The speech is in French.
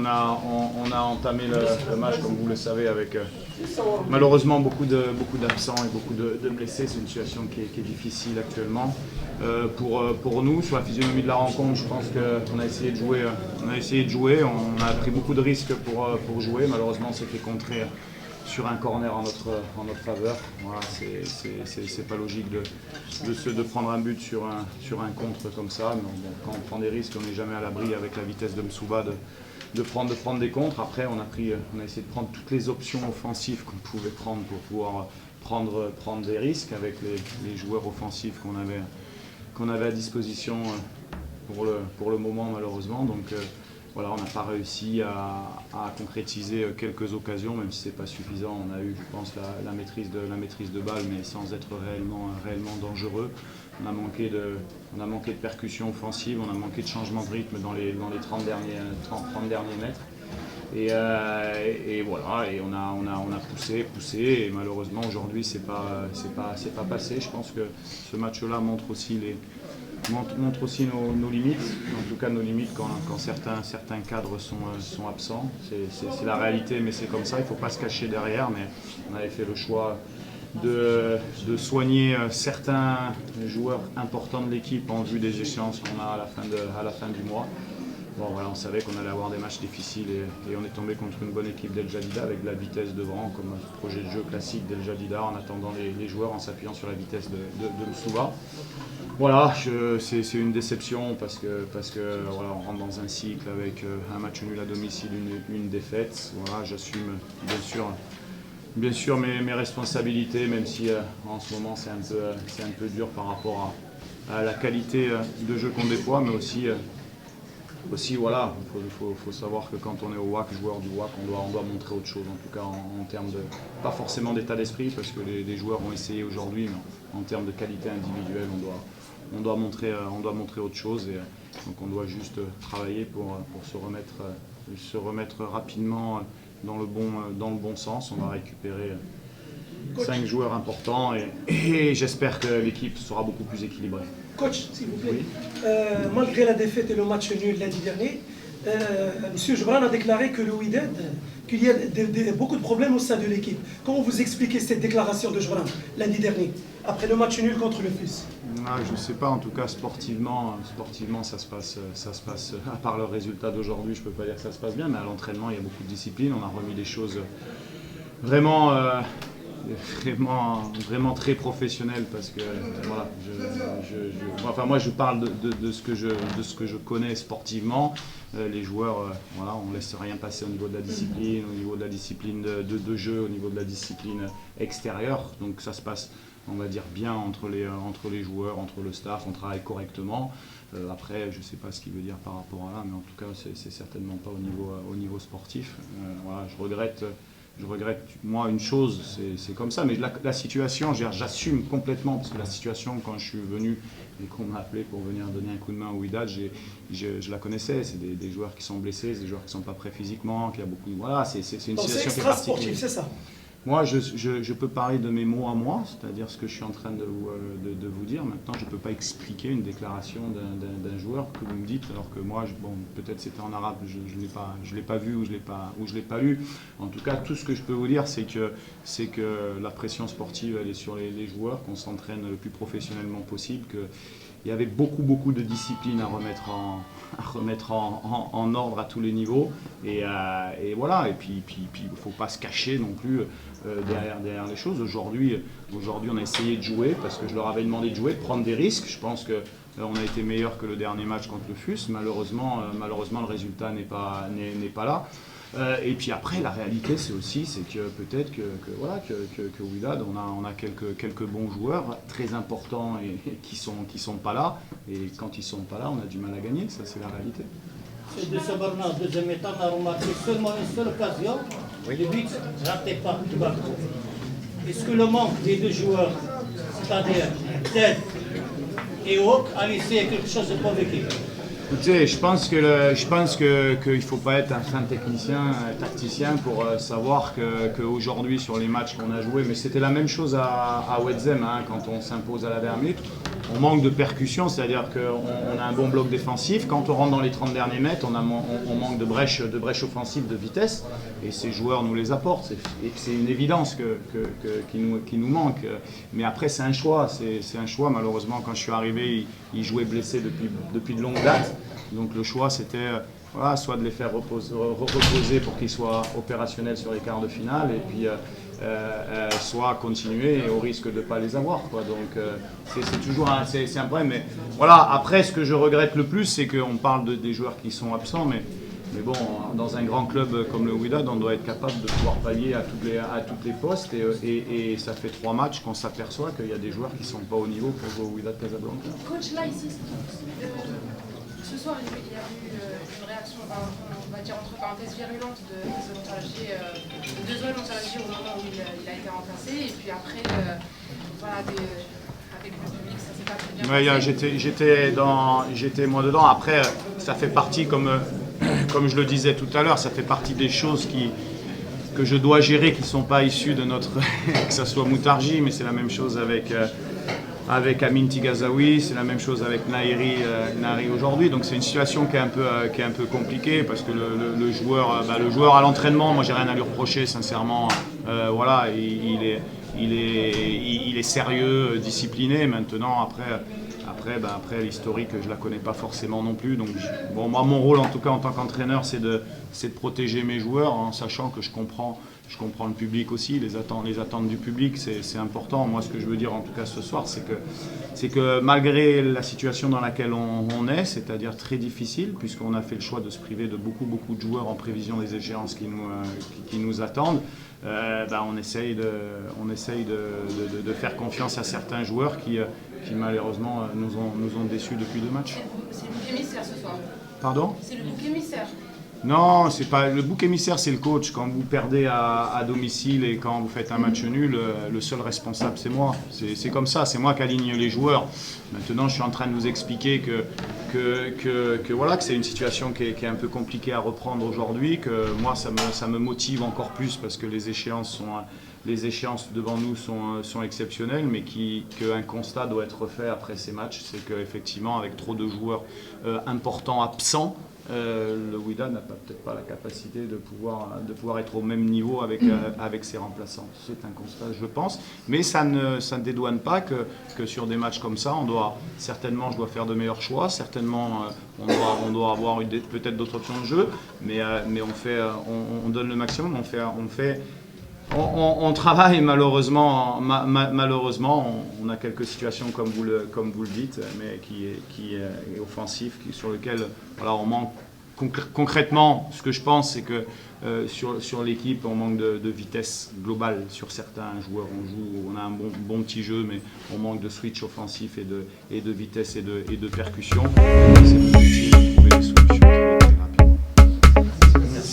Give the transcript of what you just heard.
a entamé le match, comme vous le savez, avec malheureusement beaucoup d'absents et beaucoup de blessés. C'est une situation qui est difficile actuellement. Pour nous, sur la physionomie de la rencontre, je pense qu'on a essayé de jouer. On a pris beaucoup de risques pour jouer. Malheureusement, on s'est fait contrer sur un corner en notre faveur. Voilà, c'est pas logique de prendre un but sur un contre comme ça. Mais bon, quand on prend des risques, on n'est jamais à l'abri avec la vitesse de Msouba de prendre des contres. Après, on a essayé de prendre toutes les options offensives qu'on pouvait prendre pour pouvoir prendre des risques avec les joueurs offensifs qu'on avait à disposition pour le moment, malheureusement. Donc voilà, on n'a pas réussi à concrétiser quelques occasions, même si ce n'est pas suffisant. On a eu, je pense, la maîtrise de balle, mais sans être réellement dangereux. On a manqué de percussion offensive, on a manqué de changement de rythme dans les 30 derniers mètres. Et voilà, et on a poussé, et malheureusement aujourd'hui c'est pas passé. Je pense que ce match-là montre aussi nos limites, en tout cas nos limites quand certains cadres sont absents. C'est la réalité, mais c'est comme ça, il ne faut pas se cacher derrière. Mais on avait fait le choix de soigner certains joueurs importants de l'équipe en vue des échéances qu'on a à la fin du mois. Bon, voilà, on savait qu'on allait avoir des matchs difficiles et on est tombé contre une bonne équipe d'El Jadida avec de la vitesse devant, comme un projet de jeu classique d'El Jadida, en attendant les joueurs, en s'appuyant sur la vitesse de Msouba. Voilà, c'est une déception parce que voilà, on rentre dans un cycle avec un match nul à domicile, une défaite. Voilà, j'assume bien sûr mes responsabilités, même si en ce moment c'est un peu dur par rapport à la qualité de jeu qu'on déploie, mais aussi voilà, il faut savoir que quand on est au WAC, joueur du WAC, on doit montrer autre chose, en tout cas en termes de, pas forcément d'état d'esprit, parce que les joueurs ont essayé aujourd'hui, mais en termes de qualité individuelle, on doit montrer autre chose, et donc on doit juste travailler pour se remettre rapidement dans le bon sens. On va récupérer 5 joueurs importants et j'espère que l'équipe sera beaucoup plus équilibrée. Coach, s'il vous plaît, malgré la défaite et le match nul lundi dernier, M. Jebran a déclaré que le Wydad, qu'il y a beaucoup de problèmes au sein de l'équipe. Comment vous expliquez cette déclaration de Jebran lundi dernier, après le match nul contre le FUS? Je ne sais pas, en tout cas sportivement ça se passe, à part le résultat d'aujourd'hui, je ne peux pas dire que ça se passe bien, mais à l'entraînement il y a beaucoup de discipline, on a remis des choses vraiment très professionnel, parce que voilà, moi je parle de ce que je connais sportivement. Les joueurs, voilà, on ne laisse rien passer au niveau de la discipline, de jeu, au niveau de la discipline extérieure. Donc ça se passe, on va dire, bien entre les joueurs, entre le staff, on travaille correctement. Après, je ne sais pas ce qu'il veut dire par rapport à là, mais en tout cas c'est certainement pas au niveau sportif. Voilà, je regrette, moi, une chose, c'est comme ça, mais la situation, j'assume complètement, parce que la situation, quand je suis venu et qu'on m'a appelé pour venir donner un coup de main au Wydad, je la connaissais. C'est des joueurs qui sont blessés, c'est des joueurs qui ne sont pas prêts physiquement, qui a beaucoup. Voilà, c'est une situation qui est extra sportif, c'est ça? Moi, je peux parler de mes mots à moi, c'est-à-dire ce que je suis en train de vous dire. Maintenant, je ne peux pas expliquer une déclaration d'un joueur que vous me dites, alors que moi, peut-être c'était en arabe, je ne l'ai pas vu ou je ne l'ai pas lu. En tout cas, tout ce que je peux vous dire, c'est que la pression sportive, elle est sur les joueurs, qu'on s'entraîne le plus professionnellement possible, qu'il y avait beaucoup de discipline à remettre en ordre à tous les niveaux, et voilà, et puis il ne faut pas se cacher non plus derrière les choses. Aujourd'hui on a essayé de jouer, parce que je leur avais demandé de jouer, de prendre des risques. Je pense qu'on a été meilleur que le dernier match contre le FUS. Malheureusement le résultat n'est pas là. Et puis après, la réalité, c'est que peut-être que Wydad, on a quelques bons joueurs très importants et qui sont pas là. Et quand ils sont pas là, on a du mal à gagner. Ça, c'est la réalité. De ce Bernard, deuxième mi-temps, on a remarqué seulement une seule occasion, le but raté par Tubaco. Est-ce que le manque des deux joueurs, c'est-à-dire Ted et Hawk, a laissé quelque chose de positif? Écoutez, je pense qu'il ne faut pas être un fin technicien, tacticien pour savoir qu'aujourd'hui sur les matchs qu'on a joués, mais c'était la même chose à Wedzem hein, quand on s'impose à la dernière minute, on manque de percussion, c'est-à-dire qu'on a un bon bloc défensif, quand on rentre dans les 30 derniers mètres, on manque de brèche offensive, de vitesse, et ces joueurs nous les apportent, c'est une évidence qui nous manque, mais après c'est un choix, malheureusement quand je suis arrivé, il jouait blessé depuis de longues dates. Donc le choix c'était voilà, soit de les faire reposer pour qu'ils soient opérationnels sur les quarts de finale et puis soit continuer au risque de ne pas les avoir quoi. Donc c'est toujours c'est un problème. Mais voilà, après ce que je regrette le plus c'est qu'on parle des joueurs qui sont absents mais bon, dans un grand club comme le Wydad, on doit être capable de pouvoir pallier à toutes les postes et ça fait 3 matchs qu'on s'aperçoit qu'il y a des joueurs qui ne sont pas au niveau pour jouer au Wydad Casablanca. Coach, là ici, ce soir il y a eu une réaction, on va dire entre parenthèses, virulente de deux zones au moment où il a été remplacé et puis après, voilà, avec le public, ça s'est pas très bien passé. J'étais moi dedans, après ça fait partie comme je le disais tout à l'heure, ça fait partie des choses que je dois gérer qui ne sont pas issues de notre... que ce soit Moutarji, mais c'est la même chose avec Amin Tigazaoui, c'est la même chose avec Nahiri aujourd'hui. Donc c'est une situation qui est un peu compliquée parce que le joueur à l'entraînement, moi j'ai rien à lui reprocher sincèrement. Voilà, il est sérieux, discipliné. Maintenant après l'historique, je la connais pas forcément non plus. Donc bon, moi mon rôle en tout cas en tant qu'entraîneur, c'est de protéger mes joueurs en sachant que je comprends le public aussi, les attentes du public, c'est important. Moi, ce que je veux dire en tout cas ce soir, c'est que malgré la situation dans laquelle on est, c'est-à-dire très difficile, puisqu'on a fait le choix de se priver de beaucoup de joueurs en prévision des échéances qui nous attendent, on essaye de faire confiance à certains joueurs qui malheureusement nous ont déçus depuis 2 matchs. C'est le bouc émissaire ce soir. Pardon ? C'est le bouc émissaire. Non, c'est pas le bouc émissaire, c'est le coach. Quand vous perdez à domicile et quand vous faites un match nul, le seul responsable c'est moi. C'est comme ça, c'est moi qui aligne les joueurs. Maintenant, je suis en train de vous expliquer que voilà, que c'est une situation qui est un peu compliquée à reprendre aujourd'hui, que moi ça me motive encore plus parce que les échéances devant nous sont exceptionnelles, mais qu'un constat doit être fait après ces matchs, c'est qu'effectivement avec trop de joueurs importants absents, le Wydad n'a peut-être pas la capacité de pouvoir être au même niveau avec ses remplaçants. C'est un constat, je pense. Mais ça ne dédouane pas que sur des matchs comme ça, certainement je dois faire de meilleurs choix, certainement on doit avoir peut-être d'autres options de jeu, mais on donne le maximum, on travaille malheureusement, on a quelques situations comme vous le dites, mais qui est offensif, sur lequel voilà, on manque concrètement. Ce que je pense, c'est que sur l'équipe, on manque de vitesse globale sur certains joueurs. On a un bon petit jeu, mais on manque de switch offensif et de vitesse et de percussion. C'est difficile de trouver des solutions.